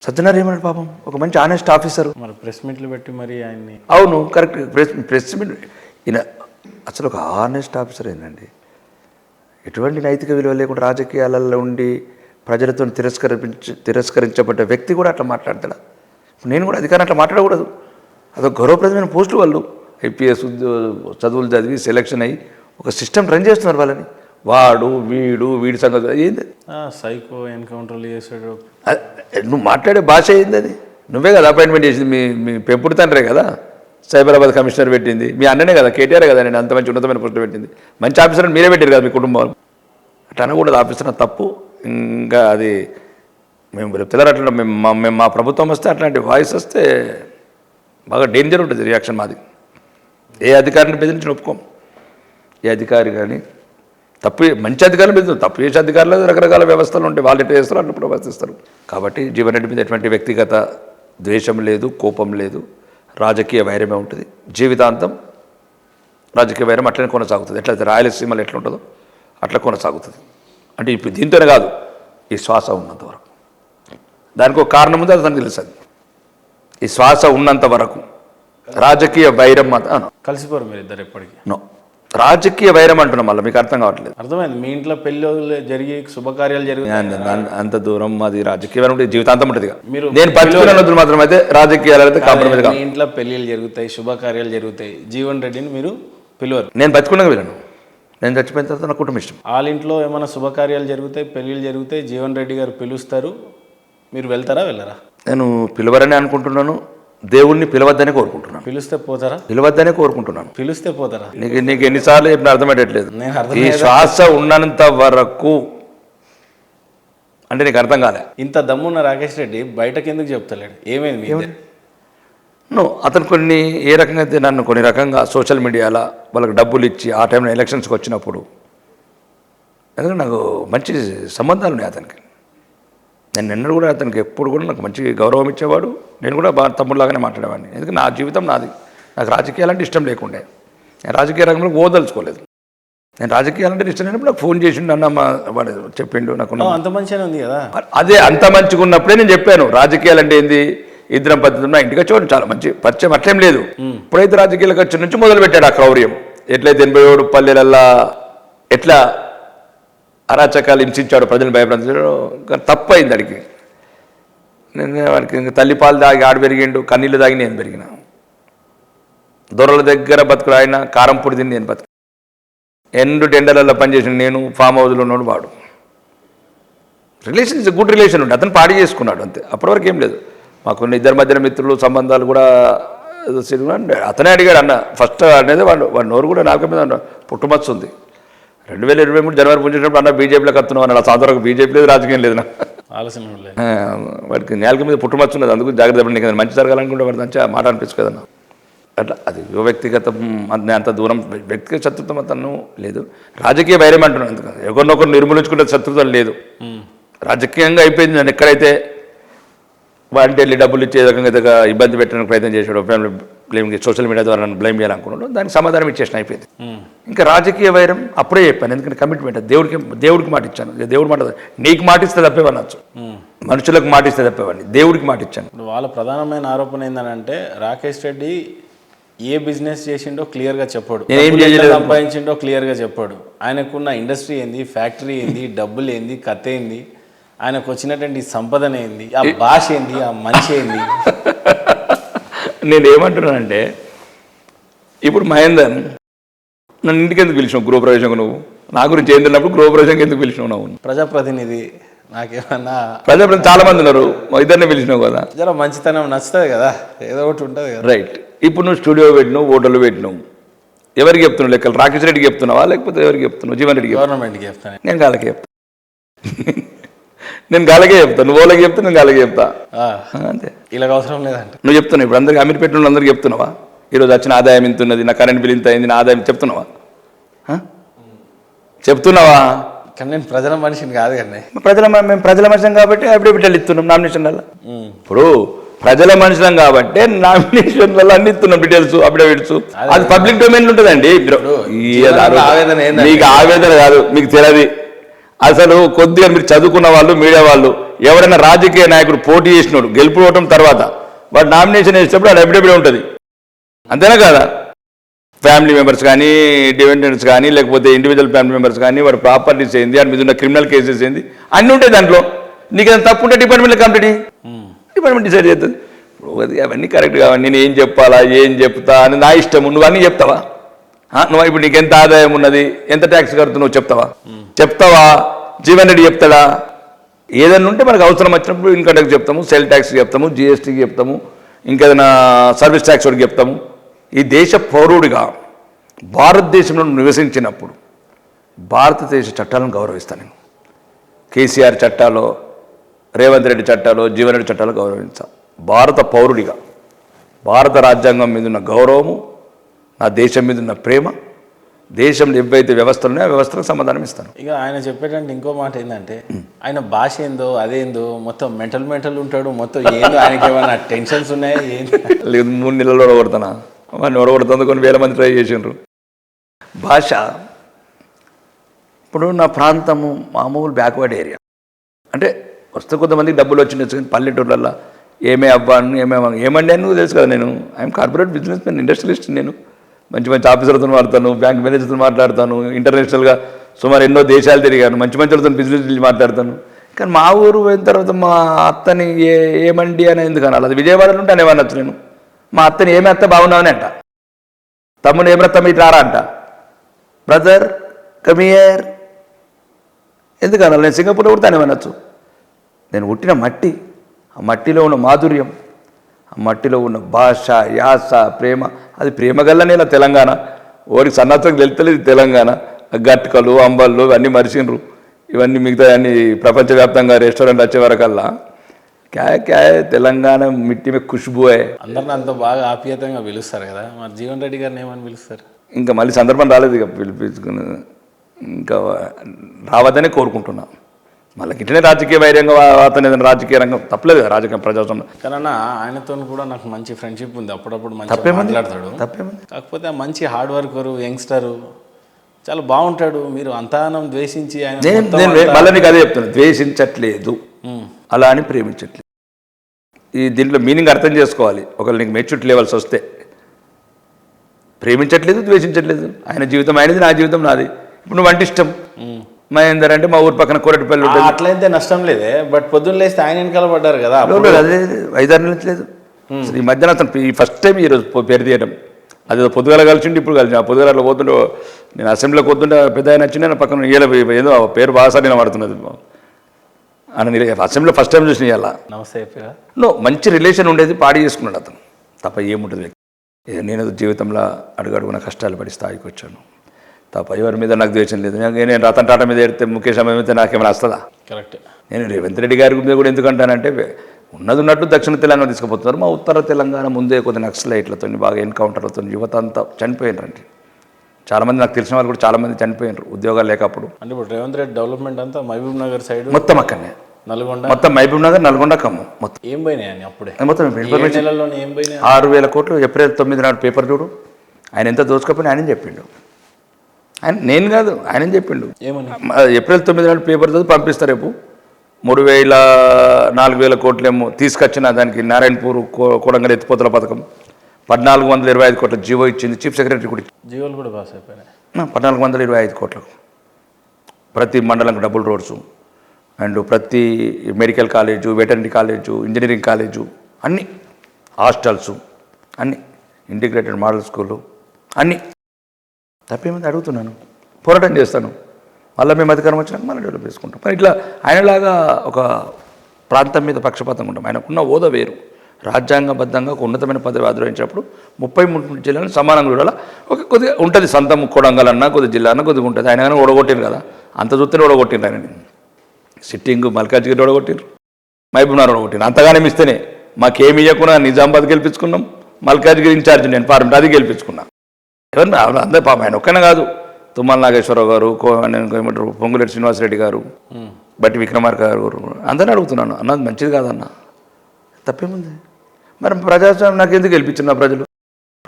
సత్యనారాయణ ఏమన్నాడు పాపం, ఒక మంచి ఆనెస్ట్ ఆఫీసర్. మరి ప్రెస్ మీట్లు పెట్టి మరి ఆయన్ని అవును కరెక్ట్, ప్రెస్ మీట్ ఈయన అసలు ఒక ఆనెస్ట్ ఆఫీసర్ ఏంటండి. ఎటువంటి నైతిక విలువ లేకుండా రాజకీయాలలో ఉండి ప్రజలతో తిరస్కరించబడ్డ వ్యక్తి కూడా అట్లా మాట్లాడతాడు. నేను కూడా అధికారం అట్లా మాట్లాడకూడదు. అదొక గౌరవప్రదమైన పోస్టులు. వాళ్ళు ఐపీఎస్ చదువులు చదివి సెలక్షన్ అయ్యి ఒక సిస్టమ్ రన్ చేస్తున్నారు వాళ్ళని. వీడి సంగతి ఏంది, సైకో ఎన్కౌంటర్లు చేసాడు. నువ్వు మాట్లాడే భాష ఏంది అది? నువ్వే కదా అపాయింట్మెంట్ చేసింది, మీ పెంపుడు తండ్రే కదా సైబరాబాద్ కమిషనర్ పెట్టింది, మీ అన్ననే కదా కేటీఆర్ కదా నేను అంత మంచి ఉన్నతమైన పోస్టులు పెట్టింది. మంచి ఆఫీసర్ మీరే పెట్టారు కదా మీ కుటుంబాలు. అట్లా అనకూడదు, ఆఫీసర్ తప్పు. ఇంకా అది మేము చెప్తున్నారు అట్లా మేము మా ప్రభుత్వం వస్తే అట్లాంటి వాయిస్ వస్తే బాగా డేంజర్ ఉంటుంది రియాక్షన్ మాది. ఏ అధికారిని బెదిరించి ఒప్పుకోం. ఏ అధికారి కానీ తప్పు, మంచి అధికారులు బెదిరిస్తారు, తప్పు చేసే అధికారులు రకరకాల వ్యవస్థలు ఉంటాయి, వాళ్ళు ఎట్లా చేస్తారు అట్లా ప్రవర్తిస్తారు. కాబట్టి జీవన్ రెడ్డి మీద ఎటువంటి వ్యక్తిగత ద్వేషం లేదు, కోపం లేదు, రాజకీయ వైరమే ఉంటుంది. జీవితాంతం రాజకీయ వైరం అట్లనే కొనసాగుతుంది. ఎట్లయితే రాయలసీమలో ఎట్లా ఉంటుందో అట్లా కొనసాగుతుంది. అంటే ఇప్పుడు దీంతోనే కాదు, ఈ శ్వాస ఉన్నంత వరకు. దానికి ఒక కారణం ఉంది, అది తనకు తెలుస్తుంది. ఈ శ్వాస ఉన్నంత వరకు రాజకీయ వైరం కలిసిపోరు మీరు ఇద్దరు ఎప్పటికీ. నో, రాజకీయ వైరం అంటున్నాం, మళ్ళీ మీకు అర్థం కావట్లేదు. అర్థమైంది. మీ ఇంట్లో పెళ్ళి జరిగి శుభకార్యాలు జరిగి అంత దూరం అది రాజకీయ వైరం ఉంటుంది, జీవితాంతం ఉంటుంది. మీరు నేను పంచుకున్న మాత్రం అయితే రాజకీయాలు అయితే కాంప్రమైజ్ కాదు. మీ ఇంట్లో పెళ్ళిళ్ళు జరుగుతాయి, శుభకార్యాలు జరుగుతాయి, జీవన్ రెడ్డిని మీరు పిలువరు. నేను బతుకున్నాక వెళ్ళను, నేను చచ్చిపోయిన తర్వాత నా కుటుంబం ఇష్టం. వాళ్ళ ఇంట్లో ఏమైనా శుభకార్యాలు జరుగుతాయి, పెళ్ళిళ్ళు జరుగుతాయి, జీవన్ రెడ్డి గారు పిలుస్తారు, మీరు వెళ్తారా వెళ్ళరా? నేను పిలవరని అనుకుంటున్నాను, దేవుణ్ణి పిలవద్దనే కోరుకుంటున్నాను. పిలిస్తే పోతారా? పిలవద్దనే కోరుకుంటున్నాను. పిలిస్తే పోతారా? నీకు ఎన్నిసార్లు చెప్పిన అర్థమయ్యట్లేదు. ఈ శ్వాస ఉన్నంత వరకు అంటే నీకు అర్థం కాలే. ఇంత దమ్మున్న రాకేష్ రెడ్డి బయటకు ఎందుకు చెప్తలేడు? ఏమైంది మీ? అతను ఏ రకంగా అయితే నన్ను కొన్ని రకంగా సోషల్ మీడియాలో వాళ్ళకి డబ్బులు ఇచ్చి ఆ టైంలో ఎలక్షన్స్కి వచ్చినప్పుడు, ఎందుకంటే నాకు మంచి సంబంధాలు ఉన్నాయి అతనికి. నేను నిన్న కూడా అతనికి ఎప్పుడు కూడా నాకు మంచి గౌరవం ఇచ్చేవాడు. నేను కూడా బాగా తమ్ముడులాగానే మాట్లాడేవాడిని. ఎందుకంటే నా జీవితం నాది, నాకు రాజకీయాలంటే ఇష్టం లేకుండే. నేను రాజకీయ రంగంలో ఓదలుచుకోలేదు. నేను రాజకీయాలంటే ఇష్టం లేనప్పుడు నాకు ఫోన్ చేసిండు, అన్న వాడు చెప్పిండు నాకు అంత మంచిగా ఉంది కదా. అదే అంత మంచిగా ఉన్నప్పుడే నేను చెప్పాను రాజకీయాలు అంటే ఏంది, ఇద్దరం పద్ధతి. నా ఇంటికి వచ్చేవాడు, చాలా మంచి పరిచయం, అట్లేం లేదు. ఇప్పుడైతే రాజకీయాలకు వచ్చి నుంచి మొదలుపెట్టాడు ఆ క్రౌర్యం. ఎట్లయితే 87 పల్లెలల్లా ఎట్లా అరాచకాలు హింసించాడు, ప్రజలను భయపడించాడు. తప్పు అయింది అడిగి. నేను వాడికి ఇంకా తల్లిపాలు తాగి ఆడు పెరిగిండు, కన్నీళ్ళు తాగి నేను పెరిగిన. దొరల దగ్గర బతుకుడు ఆయన, కారంపొడి తిని నేను బతుకు. ఎండు టెండర్లలో పనిచేసిన నేను, ఫామ్ హౌస్లో ఉన్నాడు వాడు. రిలేషన్ ఇస్ గుడ్ రిలేషన్ ఉండే, అతను పాడి చేసుకున్నాడు అంతే. అప్పటి వరకు ఏం లేదు. మాకు ఇద్దరి మధ్యన మిత్రులు సంబంధాలు కూడా అతనే అడిగాడు అన్న ఫస్ట్ అనేది. వాడు నోరు కూడా నాకు మీద పుట్టుమచ్చ ఉంది. 2023 జనవరి పుంచేటప్పుడు అన్న బీజేపీలోకి వస్తున్నావు అన్నాడు. ఆ వరకు బీజేపీ లేదు, రాజకీయం లేదు. వాడికి నేలకి మీద పుట్టుమచ్చ ఉన్నది, అందుకు జాగ్రత్త పడి. నీకు మంచి జరగాలనుకుంటే వాడి మంచిగా మాట అనిపించు కదన్నా. అట్లా అది వ్యక్తిగతం, అంత దూరం వ్యక్తిగత శత్రుత్వం అతను లేదు. రాజకీయ వైరం అంటున్నాను, ఎందుకంటే ఒకరినొకరు నిర్మూలించుకుంటే శత్రుత్వం లేదు. రాజకీయంగా అయిపోయింది. నేను ఎక్కడైతే వాంటి వెళ్ళి డబ్బులు ఇచ్చే రకంగా ఇబ్బంది పెట్టడానికి ప్రయత్నం చేసాడు, బ్లేమ్ సోషల్ మీడియా ద్వారా నన్ను బ్లేమ్ చేయాలనుకున్నాడు, దానికి సమాధానం ఇచ్చేసిన అయిపోయింది. ఇంకా రాజకీయ వైరం అప్పుడే చెప్పాను, ఎందుకంటే కమిట్మెంట్ దేవుడికి మాట ఇచ్చాను. దేవుడు మాట, నీకు మాట ఇస్తే తప్పేవాడిని అనొచ్చు, మనుషులకు మాట ఇస్తే తప్పేవాడిని, దేవుడికి మాట ఇచ్చాను. వాళ్ళ ప్రధానమైన ఆరోపణ ఏంటంటే రాకేష్ రెడ్డి ఏ బిజినెస్ చేసిండో క్లియర్గా చెప్పాడు, సంపాదించిండో క్లియర్గా చెప్పాడు. ఆయనకున్న ఇండస్ట్రీ ఏంది, ఫ్యాక్టరీ ఏంది, డబ్బులు ఏంది, కథ ఏంది, ఆయనకు వచ్చినటువంటి సంపదన ఏంది, ఆ భాష ఏంది, ఆ మనిషి ఏంది. నేనేమంటున్నానంటే, ఇప్పుడు మహేందర్ నన్ను ఇంటికి ఎందుకు పిలిచినావు గృహప్రవేశంగా? నువ్వు నా గురించి ఏం తెలినప్పుడు గృహప్రవేశంగా ఎందుకు పిలిచినావు? నువ్వు ప్రజాప్రతినిధి, నాకేమన్నా ప్రజాప్రతినిధి చాలా మంది ఉన్నారు, ఇద్దరినే పిలిచినావు కదా. జర మంచితనం నచ్చుతుంది కదా, ఏదో ఒకటి ఉంటుంది కదా. రైట్. ఇప్పుడు నువ్వు స్టూడియో పెట్టినావు, హోటల్ పెట్టినావు, ఎవరికి చెప్తున్నావు లెక్కలు? రాకేష్ రెడ్డికి చెప్తున్నావా లేకపోతే ఎవరికి చెప్తున్నావు? జీవన్ రెడ్డికి? గవర్నమెంట్కి చెప్తాను. నేను గాలకి చెప్తాను. నేను గాలకే చెప్తాను, నువ్వు వాళ్ళకి చెప్తా, నేను గాలకి చెప్తా అంతే. ఇలా అవసరం లేదంటే నువ్వు చెప్తున్నావు. ఇప్పుడు అందరికి అమీర్పేట వాళ్ళు అందరికి చెప్తున్నావా? ఈరోజు వచ్చిన ఆదాయం ఇంత ఉన్నది, నా కరెంట్ బిల్ ఇంత అయింది, నా ఆదాయం చెప్తున్నావా? చెప్తున్నావా? కానీ నేను ప్రజల మనిషిని కాదు కానీ. మేము ప్రజల మనిషిని కాబట్టి అఫిడవిట్లు ఇస్తున్నాం నామినేషన్లలో. ఇప్పుడు ప్రజల మనుషులం కాబట్టి నామినేషన్లలో అన్ని ఇస్తున్నాం డీటెయిల్స్, అఫిడవిట్స్. అది పబ్లిక్ డొమైన్ ఉంటుందండి. మీకు ఆవేదన కాదు, మీకు తెలియదు. అసలు కొద్దిగా మీరు చదువుకున్న వాళ్ళు మీడియా వాళ్ళు ఎవరైనా రాజకీయ నాయకుడు పోటీ చేసినోడు గెలుపుకోవటం తర్వాత వాడు నామినేషన్ వేసేటప్పుడు అది ఎప్పుడెప్పుడే ఉంటుంది అంతేనా కదా ఫ్యామిలీ మెంబర్స్ కానీ డిపెండెంట్స్ కానీ లేకపోతే ఇండివిజువల్ ఫ్యామిలీ మెంబర్స్ కానీ వాడి ప్రాపర్టీస్ ఏంది వాడి మీద ఉన్న క్రిమినల్ కేసెస్ ఏంది అన్నీ ఉంటాయి దాంట్లో నీకు ఏదైనా తప్పు ఉంటే డిపార్ట్మెంట్లో కంప్లీట్ డిపార్ట్మెంట్ డిసైడ్ చేస్తుంది ఇప్పుడు అవన్నీ కరెక్ట్ కావాలి నేను ఏం చెప్పాలా ఏం చెప్తా అని నా ఇష్టము నువ్వు అన్నీ చెప్తావా నువ్వు ఇప్పుడు నీకు ఎంత ఆదాయం ఉన్నది ఎంత ట్యాక్స్ కడుతున్నావు చెప్తావా జీవన్ రెడ్డి చెప్తాడా ఏదైనా ఉంటే మనకు అవసరం వచ్చినప్పుడు ఇన్కమ్ ట్యాక్స్ చెప్తాము సెల్ ట్యాక్స్కి చెప్తాము జిఎస్టీకి చెప్తాము ఇంకేదైనా సర్వీస్ ట్యాక్స్ వాడికి చెప్తాము ఈ దేశ పౌరుడిగా భారతదేశంలో నివసించినప్పుడు భారతదేశ చట్టాలను గౌరవిస్తాను నేను కేసీఆర్ చట్టాలు రేవంత్ రెడ్డి చట్టాలు జీవన్ రెడ్డి చట్టాలు గౌరవించా భారత పౌరుడిగా భారత రాజ్యాంగం మీద ఉన్న గౌరవము నా దేశం మీద ఉన్న ప్రేమ దేశంలో ఏవైతే వ్యవస్థలు ఉన్నాయో ఆ వ్యవస్థలకు సమాధానం ఇస్తాను ఇక ఆయన చెప్పేటంటే ఇంకో మాట ఏంటంటే ఆయన భాష ఏందో అదేందో మొత్తం మెంటల్ ఉంటాడు మొత్తం ఏందో ఆయనకి ఏమైనా టెన్షన్స్ ఉన్నాయా ఏంది లేదు 3 నెలల్లో ఓడగొడతానా వాడిని ఓడగొడుతుంది కొన్ని వేల మంది ట్రై చేసిండ్రు భాష ఇప్పుడు నా ప్రాంతము మామూలు బ్యాక్వర్డ్ ఏరియా అంటే వస్తే కొంతమందికి డబ్బులు వచ్చిండొచ్చు కానీ పల్లెటూర్లలో ఏమే అవ్వాను ఏమండి అని నువ్వు తెలుసు కదా నేను I'm corporate business man industrialist నేను మంచి ఆఫీసర్లతో మాట్లాడతాను బ్యాంక్ మేనేజర్తో మాట్లాడతాను ఇంటర్నేషనల్గా సుమారు ఎన్నో దేశాలు తిరిగాను మంచి వాళ్ళతో బిజినెస్ గురించి మాట్లాడతాను కానీ మా ఊరు పోయిన తర్వాత మా అత్తని ఏమండి అని ఎందుకు అనాలి అది విజయవాడలో ఉంటే అనేవాడినచ్చు నేను మా అత్తని ఏమి అత్త బాగున్నావని అంట తమ్ముడు ఏమత్త మీరు రారా అంట బ్రదర్ కమియర్ ఎందుకు అనాలి నేను సింగపూర్లో కూడా అనేవనొచ్చు నేను పుట్టిన మట్టి ఆ మట్టిలో ఉన్న మాధుర్యం ఆ మట్టిలో ఉన్న భాష యాస ప్రేమ అది ప్రేమ గల్లనేలా తెలంగాణ ఓరికి సన్నత్వం తెలుస్తలేదు తెలంగాణ గట్కలు అంబళ్ళు ఇవన్నీ మరిచిండ్రు ఇవన్నీ మిగతా అన్ని ప్రపంచవ్యాప్తంగా రెస్టారెంట్ వచ్చే వరకల్లా క్యాయ్ తెలంగాణ మిట్టి మీద ఖుష్బుయే అందరిని అంత బాగా ఆప్యాయంగా పిలుస్తారు కదా మరి జీవన్ రెడ్డి గారిని ఏమని పిలుస్తారు ఇంకా మళ్ళీ సందర్భం రాలేదు ఇక పిలిపించుకుని ఇంకా రావద్దనే కోరుకుంటున్నా మళ్ళీ ఇట్లనే రాజకీయ వైర్యంగా అతను ఏదైనా రాజకీయ రంగం తప్పలేదు కదా రాజకీయ ప్రజాస్వామ్యం కానీ ఆయనతో కూడా నాకు మంచి ఫ్రెండ్షిప్ ఉంది అప్పుడప్పుడు మంచి మాట్లాడతాడు తప్పేమంది కాకపోతే మంచి హార్డ్ వర్కరు యంగ్స్టరు చాలా బాగుంటాడు మీరు అంతానం ద్వేషించి నేను మళ్ళీ నీకు అదే చెప్తాను ద్వేషించట్లేదు అలా అని ప్రేమించట్లేదు ఈ దీంట్లో మీనింగ్ అర్థం చేసుకోవాలి ఒకవేళ నీకు మెచ్యూరిటీ లెవెల్స్ వస్తే ప్రేమించట్లేదు ద్వేషించట్లేదు ఆయన జీవితం ఆయనది నా జీవితం నాది ఇప్పుడు నువ్వు అంటే ఇష్టం మహేందర్ అంటే మా ఊరు పక్కన కోరటిపల్లి ఉంటుంది అట్లయితే నష్టం లేదే బట్ పొద్దున్న లేస్తే ఆయన వెనకాల పడ్డారు కదా అదే 5-6 నెలలు లేదు ఈ మధ్యన అతను ఈ ఫస్ట్ టైం ఈరోజు పేరు తీయడం అదే పొద్దుగాల కలిసిండి ఇప్పుడు కలిసి ఆ పొద్దుగాల పోతుంటే నేను అసెంబ్లీలోకి పోతుంటే పెద్ద ఆయన వచ్చింది నేను పక్కన ఏదో పేరు బాగా నేను పడుతున్నది అని అసెంబ్లీలో ఫస్ట్ టైం చూసిన ఇవాళ నమస్తే మంచి రిలేషన్ ఉండేది పాడి చేసుకున్నాడు అతను తప్ప ఏముంటుంది నేను జీవితంలో అడుగడుగున కష్టాలు పడి స్థాయికి వచ్చాను తప్ప ఎవరి మీద నాకు ద్వేషం లేదు నేను రతన్ టాటా మీద ఎడితే ముఖేష్ అంబానీ మీద నాకేమైనా వస్తుందా కరెక్ట్ నేను రేవంత్ రెడ్డి గారి మీద కూడా ఎందుకంటానంటే ఉన్నట్టు దక్షిణ తెలంగాణ తీసుకుపోతున్నారు మా ఉత్తర తెలంగాణ ముందే కొద్ది నక్సలైట్లతో బాగా ఎన్కౌంటర్లతో యువత అంతా చనిపోయినారండి చాలామంది నాకు తెలిసిన వాళ్ళు కూడా చాలామంది చనిపోయినారు ఉద్యోగాలు లేకప్పుడు అంటే ఇప్పుడు రేవంత్ రెడ్డి డెవలప్మెంట్ అంతా మహబూబ్ నగర్ సైడ్ మొత్తం అక్కడనే నల్గొండ మొత్తం మహబూబ్ నగర్ నల్గొండ ఖమ్మం మొత్తం ఏం పోయినాయి అప్పుడే మొత్తం ఇన్ఫర్మేషన్ 6,000 కోట్లు ఏప్రిల్ 9 నాడు పేపర్ చూడు ఆయన ఎంత దోచుకపోయినా ఆయన చెప్పిండు ఆయన నేను కాదు ఆయన చెప్పిండు ఏమని ఏప్రిల్ 9 నాడు పేపర్ చదివి పంపిస్తారు రేపు 3,000-4,000 కోట్లేమో తీసుకొచ్చిన దానికి నారాయణపూర్ కొడంగల్ ఎత్తిపోతల పథకం 1,425 కోట్ల జీవో ఇచ్చింది చీఫ్ సెక్రటరీ కూడా జీవోలు కూడా పాస్ అయిపోయినాయి 1,425 కోట్లకు ప్రతి మండలంకి డబుల్ రోడ్స్ అండ్ ప్రతి medical college veterinary college engineering college అన్నీ హాస్టల్స్ అన్నీ ఇంటిగ్రేటెడ్ మోడల్ స్కూలు అన్నీ తప్పేమంది అడుగుతున్నాను పోరాటం చేస్తాను మళ్ళీ మేము అధికారం వచ్చినాక మళ్ళీ డెవలప్ చేసుకుంటాం మరి ఇట్లా ఆయనలాగా ఒక ప్రాంతం మీద పక్షపాతంగా ఉంటాం ఆయనకున్న హోదా వేరు రాజ్యాంగబద్ధంగా ఒక ఉన్నతమైన పదవి ఆదరించినప్పుడు 33 జిల్లాలను సమానంగా చూడాలా ఒక కొద్దిగా ఉంటుంది సొంత కొడంగల్ కొద్ది జిల్లా అన్న కొద్దిగా ఉంటుంది ఆయన కానీ ఓడగొట్టింది కదా అంత చూస్తేనే ఓడగొట్టిండ్రు ఆయన సిట్టింగ్ మల్కాజ్గిరి ఓడగొట్టిండ్రు మహబూబ్నగర్ ఓడగొట్టిండ్రు అంతగానే ఇస్తేనే మాకేమి ఇవ్వకుండా నిజామాబాద్ గెలిపించుకున్నాం మల్కాజ్గిరి ఇన్ఛార్జ్ నేను పార్లమెంట్ అది గెలిపించుకున్నా ఎవరిని అందరూ పాపం ఆయన ఒక్కనే కాదు తుమ్మల నాగేశ్వరరావు గారు ఏమంటారు పొంగులేటి శ్రీనివాసరెడ్డి గారు బట్టి విక్రమార్క గారు అందరినీ అడుగుతున్నాను అన్నది మంచిది కాదన్న తప్పేముంది మరి ప్రజాస్వామ్యం నాకు ఎందుకు గెలిపించిన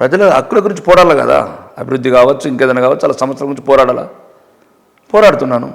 ప్రజల హక్కుల గురించి పోరాడాలి కదా అభివృద్ధి కావచ్చు ఇంకేదైనా కావచ్చు చాలా సమస్యల గురించి పోరాడాలా పోరాడుతున్నాను